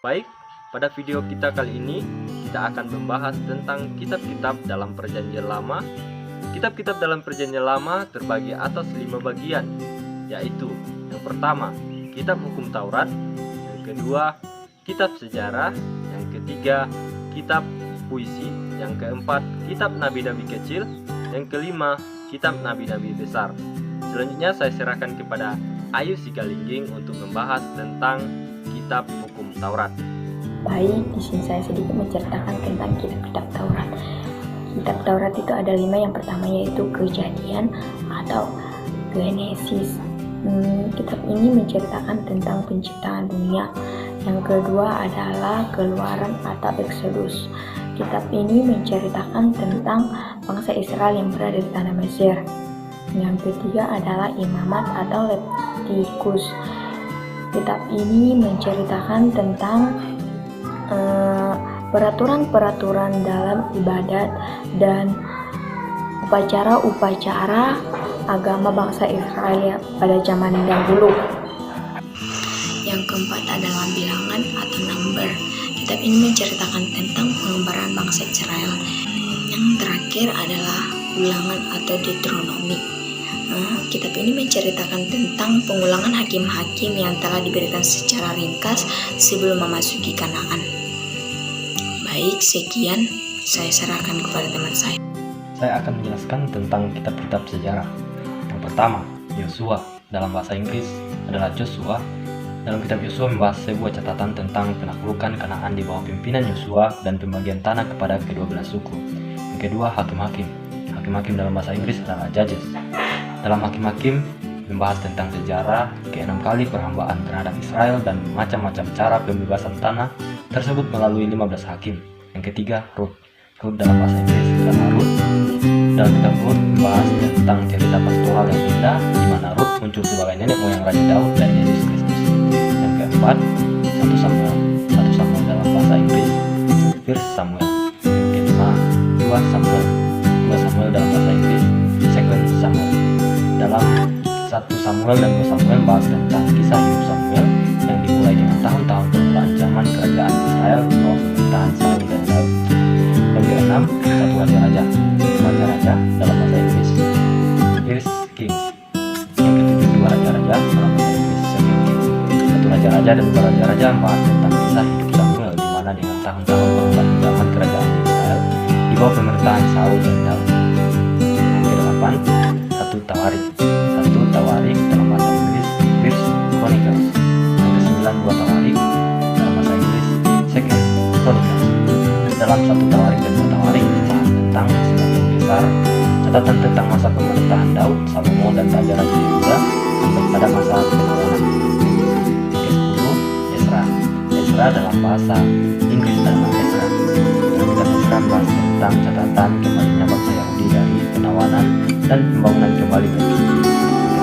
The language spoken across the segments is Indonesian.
Baik, pada video kita kali ini kita akan membahas tentang kitab-kitab dalam Perjanjian Lama. Kitab-kitab dalam Perjanjian Lama terbagi atas 5 bagian, yaitu yang pertama, kitab hukum Taurat, yang kedua, kitab sejarah, yang ketiga, kitab puisi, yang keempat, kitab nabi-nabi kecil, yang kelima, kitab nabi-nabi besar. Selanjutnya saya serahkan kepada Ayu Sigalingging untuk membahas tentang kitab hukum Taurat. Baik, di sini saya sedikit menceritakan tentang kitab-kitab Taurat. Kitab Taurat itu ada 5. Yang pertama yaitu Kejadian atau Genesis. Kitab ini menceritakan tentang penciptaan dunia. Yang kedua adalah Keluaran atau Exodus. Kitab ini menceritakan tentang bangsa Israel yang berada di tanah Mesir. Yang ketiga adalah Imamat atau Levitikus. Kitab ini menceritakan tentang peraturan-peraturan dalam ibadat dan upacara-upacara agama bangsa Israel pada zaman dahulu. Yang keempat adalah Bilangan atau Number. Kitab ini menceritakan tentang pengembaraan bangsa Israel. Yang terakhir adalah Ulangan atau Deuteronomi. Kitab ini menceritakan tentang pengulangan hakim-hakim yang telah diberikan secara ringkas sebelum memasuki Kanaan. Baik, sekian saya serahkan kepada teman saya. Saya akan menjelaskan tentang kitab-kitab sejarah. Yang pertama, Yosua. Dalam bahasa Inggris adalah Joshua. Dalam kitab Yosua membahas sebuah catatan tentang penaklukan Kanaan di bawah pimpinan Yosua dan pembagian tanah kepada ke-12 suku. Yang kedua, Hakim-hakim. Hakim-hakim dalam bahasa Inggris adalah Judges. Dalam Hakim-hakim membahas tentang sejarah ke-6 kali perhambaan terhadap Israel dan macam-macam cara pembebasan tanah tersebut melalui 15 hakim. Yang ketiga, Rut. Rut dalam bahasa Inggris adalah Ruth. Dalam kitab Rut membahas tentang cerita pastoral yang indah di mana Rut muncul sebagai nenek moyang Raja Daud dan Yesus Kristus. Yang keempat, 1 Samuel. 1 Samuel dalam bahasa Inggris 1 Samuel. Yang kelima, 2 Samuel. 2 Samuel dalam bahasa Inggris 2 Samuel. Dalam 1 Samuel dan 2 Samuel membahas tentang kisah hidup Samuel yang dimulai dengan tahun-tahun permulaan zaman kerajaan Israel di bawah pemerintahan Saul dan Daud. Yang keenam, 1 Raja-Raja. Raja-Raja dalam bahasa Inggris 1 Kings. Yang ketujuh, 2 Raja-Raja dalam bahasa Inggris 2 Kings. 1 Raja-Raja dan 2 Raja-Raja membahas tentang kisah hidup Samuel di mana dengan tahun-tahun permulaan zaman kerajaan Israel di bawah pemerintahan Saul dan Daud. Yang kedelapan, 1 Tawarik. 1 Tawarik dalam bahasa Inggris 1 Chronicles. Yang kesembilan, 2 Tawarik dalam bahasa Inggris 2 Chronicles. Dalam 1 Tawarik dan 2 Tawarik membahas tentang sebagian besar catatan tentang masa pemerintahan Daud, Salomo dan raja-raja Yehuda sampai pada masa Kenawanan. Ke-10, Ezra. Ezra dalam bahasa Inggris adalah Ezra. Dalam kitab Ezra membahas tentang catatan kembalinya bangsa Yahudi dari penawanan dan pembangunan kembali bait suci.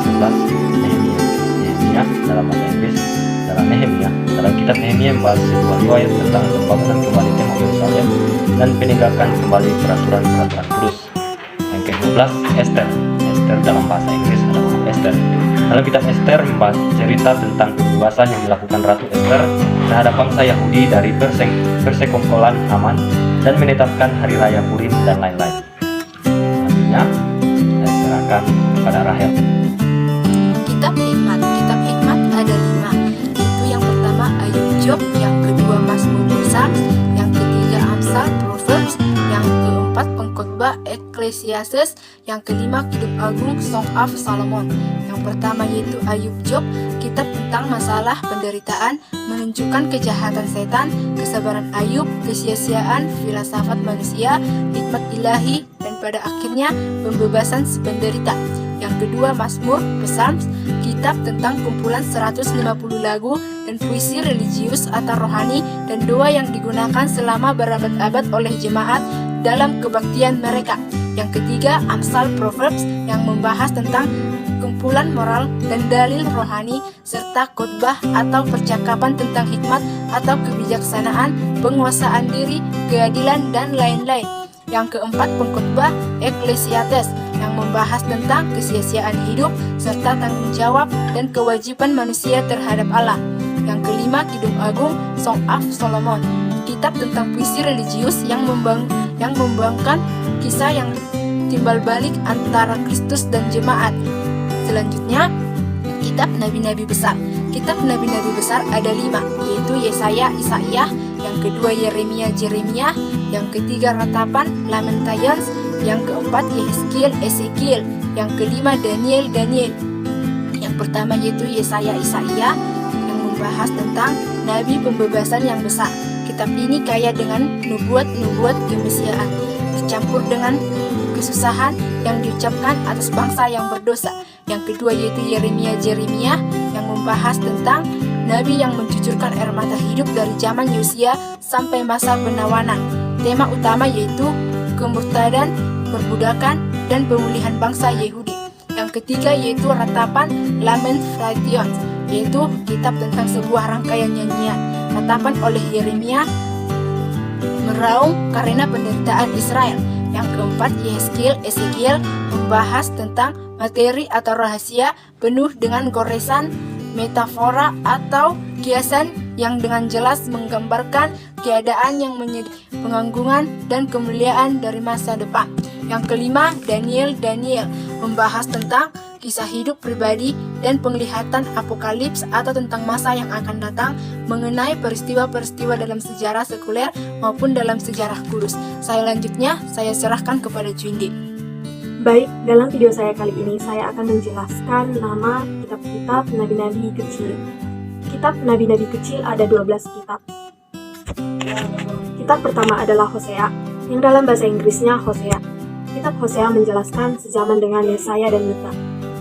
Ke-11, Nehemia. Nehemia dalam bahasa Inggris adalah Nehemia. Dalam kitab Nehemia membahas sebuah riwayat tentang pembangunan kembali tembok Yerusalem dan penegakan kembali peraturan-peraturan kudus. Yang ke-12, Ester. Ester dalam bahasa Inggris adalah Ester. Dalam kitab Ester membahas cerita tentang pembebasan yang dilakukan Ratu Ester terhadap bangsa Yahudi dari persekongkolan Haman dan menetapkan hari raya Purim dan lain-lain. Selanjutnya, saya serahkan kepada Rahel. Kitab Hikmat. Kitab Hikmat ada 5. Itu yang pertama Ayub Job, yang kedua Mazmur Psalms, yang ketiga Amsal Proverbs, yang keempat Pengkhotbah Ecclesiastes, yang kelima Kidung Agung Song of Solomon. Yang pertama yaitu Ayub Job, kitab tentang masalah penderitaan, menunjukkan kejahatan setan, kesabaran Ayub, kesia-siaan filsafat manusia, hikmat ilahi, dan pada akhirnya pembebasan si penderita. Yang kedua Mazmur Psalms, kitab tentang kumpulan 150 lagu dan puisi religius atau rohani dan doa yang digunakan selama berabad-abad oleh jemaat dalam kebaktian mereka. Yang ketiga Amsal Proverbs yang membahas tentang kumpulan moral dan dalil rohani serta khotbah atau percakapan tentang hikmat atau kebijaksanaan, penguasaan diri, keadilan dan lain-lain. Yang keempat Pengkhotbah Ecclesiastes yang membahas tentang kesia-siaan hidup serta tanggung jawab dan kewajiban manusia terhadap Allah. Yang kelima, Kidung Agung Song of Solomon, kitab tentang puisi religius yang membawakan kisah yang timbal balik antara Kristus dan jemaat. Selanjutnya, kitab Nabi-Nabi Besar. Kitab Nabi-Nabi Besar ada 5, yaitu Yesaya, Isaia, yang kedua Yeremia, Jeremia, yang ketiga Ratapan, Lamentations, yang keempat Yehezkiel, Ezekiel, yang kelima Daniel, Yang pertama yaitu Yesaya, Isaia, yang membahas tentang Nabi pembebasan yang besar. Kitab ini kaya dengan nubuat-nubuat kemesiaan, bercampur dengan kesusahan yang diucapkan atas bangsa yang berdosa. Yang kedua yaitu Yeremia, yang membahas tentang Nabi yang mencucurkan air mata hidup dari zaman Yosia sampai masa penawanan. Tema utama yaitu kemurtadan, perbudakan, dan pemulihan bangsa Yehudi. Yang ketiga yaitu Ratapan, Lamentations, yaitu kitab tentang sebuah rangkaian nyanyian. Ratapan oleh Yeremia meraung karena penderitaan Israel. Yang keempat Yehezkiel, Ezekiel membahas tentang materi atau rahasia penuh dengan goresan, metafora atau kiasan yang dengan jelas menggambarkan keadaan yang menyedihkan, pengangguran dan kemuliaan dari masa depan. Yang kelima Daniel membahas tentang kisah hidup pribadi dan penglihatan apokalips atau tentang masa yang akan datang mengenai peristiwa-peristiwa dalam sejarah sekuler maupun dalam sejarah kudus. Selanjutnya saya serahkan kepada Cuindi. Baik, dalam video saya kali ini saya akan menjelaskan nama kitab-kitab Nabi-Nabi kecil. Kitab Nabi-Nabi kecil ada 12 kitab. Kitab pertama adalah Hosea, yang dalam bahasa Inggrisnya Hosea. Kitab Hosea menjelaskan sezaman dengan Yesaya dan Mika.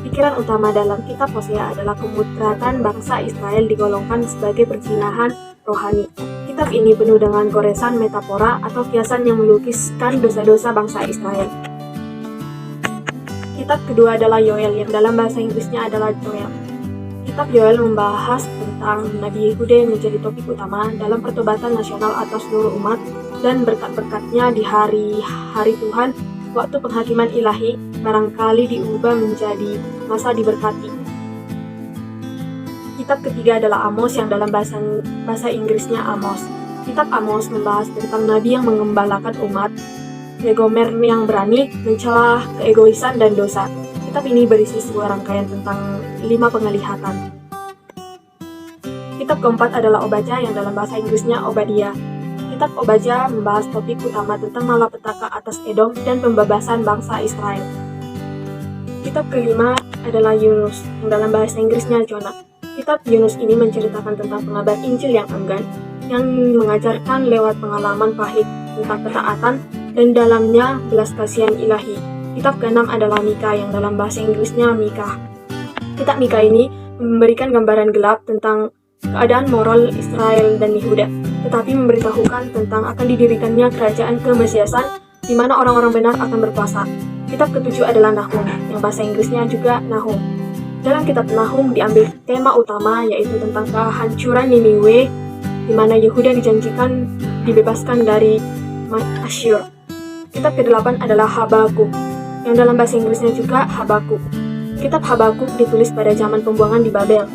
Pikiran utama dalam kitab Hosea adalah kemudratan bangsa Israel digolongkan sebagai perzinahan rohani. Kitab ini penuh dengan goresan metafora atau kiasan yang melukiskan dosa-dosa bangsa Israel. Kitab kedua adalah Yoel, yang dalam bahasa Inggrisnya adalah Joel. Kitab Yoel membahas tentang Nabi Yehuda yang menjadi topik utama dalam pertobatan nasional atas seluruh umat dan berkat-berkatnya di hari-hari Tuhan. Waktu penghakiman ilahi barangkali diubah menjadi masa diberkati. Kitab ketiga adalah Amos, yang dalam bahasa Inggrisnya Amos. Kitab Amos membahas tentang nabi yang mengembalakan umat, Yegomer yang berani mencela keegoisan dan dosa. Kitab ini berisi sebuah rangkaian tentang 5 penglihatan. Kitab keempat adalah Obadya, yang dalam bahasa Inggrisnya Obadiah. Kitab Obadya membahas topik utama tentang malapetaka atas Edom dan pembebasan bangsa Israel. Kitab kelima adalah Yunus, yang dalam bahasa Inggrisnya Jonah. Kitab Yunus ini menceritakan tentang pengabar Injil yang enggan, yang mengajarkan lewat pengalaman pahit tentang ketaatan dan dalamnya belas kasihan ilahi. Kitab keenam adalah Mika, yang dalam bahasa Inggrisnya Mika. Kitab Mika ini memberikan gambaran gelap tentang keadaan moral Israel dan Yehuda, tetapi memberitahukan tentang akan didirikannya kerajaan kemesiasan di mana orang-orang benar akan berkuasa. Kitab ketujuh adalah Nahum, yang bahasa Inggrisnya juga Nahum. Dalam kitab Nahum diambil tema utama yaitu tentang kehancuran Niniwe, di mana Yehuda dijanjikan dibebaskan dari Asyur. Kitab ke-8 adalah Habakuk, yang dalam bahasa Inggrisnya juga Habakuk. Kitab Habakuk ditulis pada zaman pembuangan di Babel.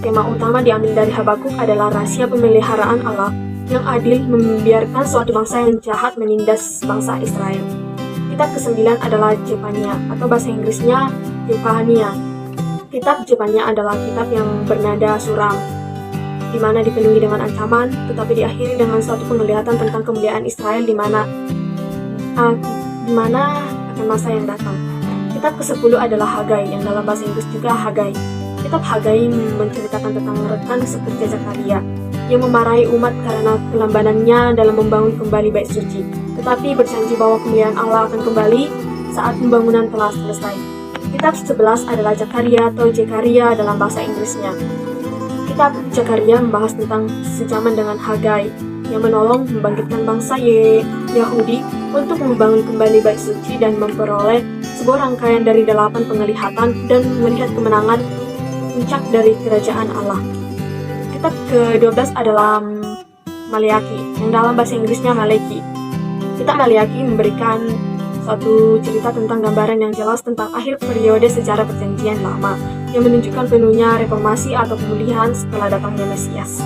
Tema utama diambil dari Habakuk adalah rahasia pemeliharaan Allah yang adil membiarkan suatu bangsa yang jahat menindas bangsa Israel. Kitab ke-9 adalah Jefania, atau bahasa Inggrisnya Jefania. Kitab Jefania adalah kitab yang bernada suram, di mana dipenuhi dengan ancaman, tetapi diakhiri dengan suatu penglihatan tentang kemuliaan Israel di mana akan masa yang datang. Kitab ke-10 adalah Hagai, yang dalam bahasa Inggris juga Hagai. Kitab Hagai menceritakan tentang rekan sekerja Zakaria yang memarahi umat karena kelambanannya dalam membangun kembali bait suci, tetapi berjanji bahwa kemuliaan Allah akan kembali saat pembangunan telah selesai. Kitab 11 adalah Zakaria atau Zekaria dalam bahasa Inggrisnya. Kitab Zakaria membahas tentang sejaman dengan Hagai yang menolong membangkitkan bangsa Yahudi untuk membangun kembali bait suci dan memperoleh sebuah rangkaian dari 8 penglihatan dan melihat kemenangan puncak dari kerajaan Allah. Kitab ke-12 adalah Maleaki, yang dalam bahasa Inggrisnya Maleki. Kitab Maleaki memberikan suatu cerita tentang gambaran yang jelas tentang akhir periode sejarah perjanjian lama yang menunjukkan penuhnya reformasi atau pemulihan setelah datangnya Mesias.